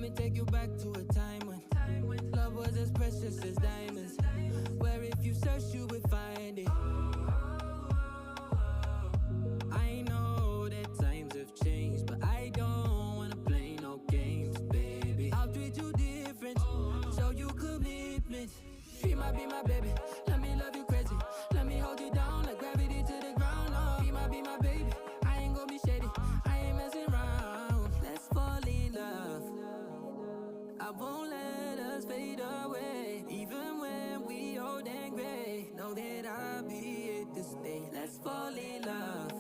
me take you back to a time when love was as precious as diamonds. Where if you search, you would find it. I know that times have changed, but I don't wanna play no games, baby. I'll treat you different, show you commitment. She might be my baby, let me love you crazy. Let me hold you down like gravity to the ground. Oh, be my baby, I ain't gonna be shady, I ain't messing around. Let's fall in love, I won't let us fade away. Even when we old and gray, know that I'll be here to stay. Let's fall in love,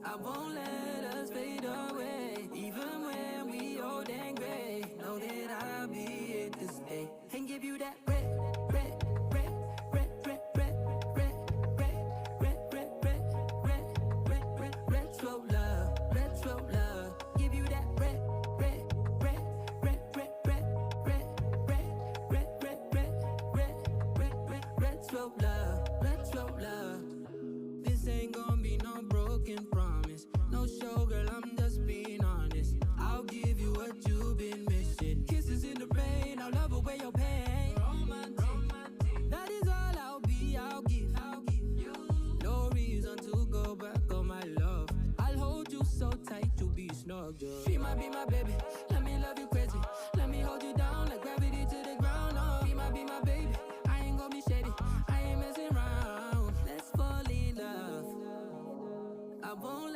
I won't let us fade away. Even when we old and gray, know that I'll be here to stay. And give you that red, red, red, red, red, red, red, red, red, red, red, red, red, retro love, retro love. Give you that red, red, red, red, red, red, red, red, red, red, red, red, red, retro love, retro love. This ain't gonna be no broken promise, no show, girl, I'm just being honest. I'll give you what you've been missing. Kisses in the rain, I'll love away your pain. Romantic, that is all I'll be, I'll give you. No reason to go back on my love. I'll hold you so tight, you'll be snug, yeah. She might be my baby, let me love you crazy. Let me hold you down like gravity to the ground. Oh, be my baby, I ain't gonna be shady, I ain't messing around. Let's fall in love, I won't